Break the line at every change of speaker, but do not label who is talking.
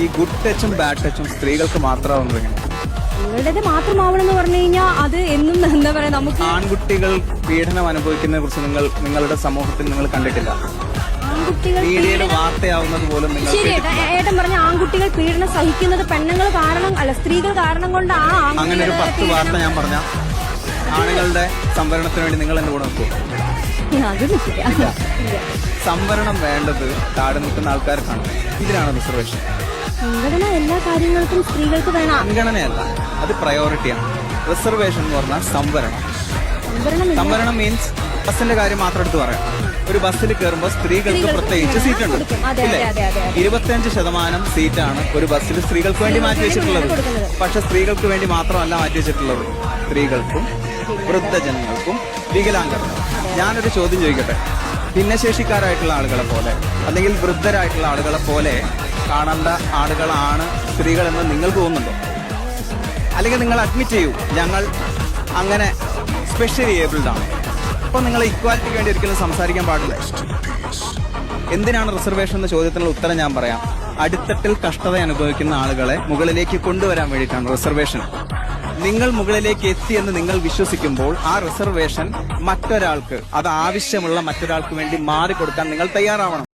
ഈ good ടച്ചും bad ടച്ചും സ്ത്രീകൾക്ക് മാത്രമാവുന്നത് എങ്ങനെ?
നിങ്ങളുടേത് മാത്രമാവണമെന്ന് പറഞ്ഞു കഴിഞ്ഞാൽ അത് എന്നും എന്താ പറയാ, നമുക്ക്
ആൺകുട്ടികൾ പീഡനം അനുഭവിക്കുന്നതിനെ കുറിച്ച് നിങ്ങളുടെ സമൂഹത്തിൽ നിങ്ങൾ കണ്ടിട്ടില്ല.
ആൺകുട്ടികൾ
മീഡിയയിൽ വാർത്തയാവുന്നത് പോലും നിങ്ങൾ
ശരി ഏട്ടൻ പറഞ്ഞ ആൺകുട്ടികൾ പീഡനം സഹിക്കുന്നത് പെണ്ണുങ്ങൾ കാരണം അല്ല, സ്ത്രീകൾ കാരണം കൊണ്ട് ആ
അങ്ങനെ ഒരു 10 വാർത്ത ഞാൻ പറഞ്ഞ ആണുങ്ങളുടെ സംവരണത്തിന് വേണ്ടി നിങ്ങൾ എന്റെ കൂടെ നിൽക്കും.
അത് നിൽക്കില്ല.
സംവരണം വേണ്ടത് താഴെ നിൽക്കുന്ന ആൾക്കാർക്കാണ്. ഇതിനാണ് റിസർവേഷൻ.
മുൻഗണന എല്ലാ കാര്യങ്ങൾക്കും സ്ത്രീകൾക്ക് വേണം.
മുൻഗണനയല്ല, അത് പ്രയോറിറ്റിയാണ്. റിസർവേഷൻ എന്ന് പറഞ്ഞാൽ സംവരണം. സംവരണം മീൻസ് ബസ്സിന്റെ കാര്യം മാത്രം എടുത്ത് പറയാം. ഒരു ബസ്സിൽ കയറുമ്പോൾ സ്ത്രീകൾക്ക് പ്രത്യേകിച്ച് സീറ്റുണ്ട് ഇല്ലേ? 25% സീറ്റാണ് ഒരു ബസ്സിൽ സ്ത്രീകൾക്ക് വേണ്ടി മാറ്റി വെച്ചിട്ടുള്ളത്. പക്ഷെ സ്ത്രീകൾക്ക് വേണ്ടി മാത്രമല്ല മാറ്റി വെച്ചിട്ടുള്ളത്, സ്ത്രീകൾക്കും വൃദ്ധജനങ്ങൾക്കും വികലാംഗർക്കും. ഞാനൊരു ചോദ്യം ചോദിക്കട്ടെ. ഭിന്നശേഷിക്കാരായിട്ടുള്ള ആളുകളെ പോലെ അല്ലെങ്കിൽ വൃദ്ധരായിട്ടുള്ള ആളുകളെ പോലെ കാണേണ്ട ആളുകളാണ് സ്ത്രീകളെന്ന് നിങ്ങൾക്ക് തോന്നുന്നുണ്ടോ? അല്ലെങ്കിൽ നിങ്ങൾ അഡ്മിറ്റ് ചെയ്യൂ, ഞങ്ങൾ അങ്ങനെ സ്പെഷ്യലി ഏബിൾഡ് ആണ്. അപ്പോൾ നിങ്ങൾ ഇക്വാലിറ്റിക്ക് വേണ്ടി ഒരിക്കലും സംസാരിക്കാൻ പാടില്ല. എന്തിനാണ് റിസർവേഷൻ എന്ന ചോദ്യത്തിനുള്ള ഉത്തരം ഞാൻ പറയാം. അടിത്തട്ടിൽ കഷ്ടത അനുഭവിക്കുന്ന ആളുകളെ മുകളിലേക്ക് കൊണ്ടുവരാൻ വേണ്ടിയിട്ടാണ് റിസർവേഷൻ. നിങ്ങൾ മുകളിലേക്ക് എത്തിയെന്ന് നിങ്ങൾ വിശ്വസിക്കുമ്പോൾ ആ റിസർവേഷൻ മറ്റൊരാൾക്ക്, അത് ആവശ്യമുള്ള മറ്റൊരാൾക്ക് വേണ്ടി മാറിക്കൊടുക്കാൻ നിങ്ങൾ തയ്യാറാവണം.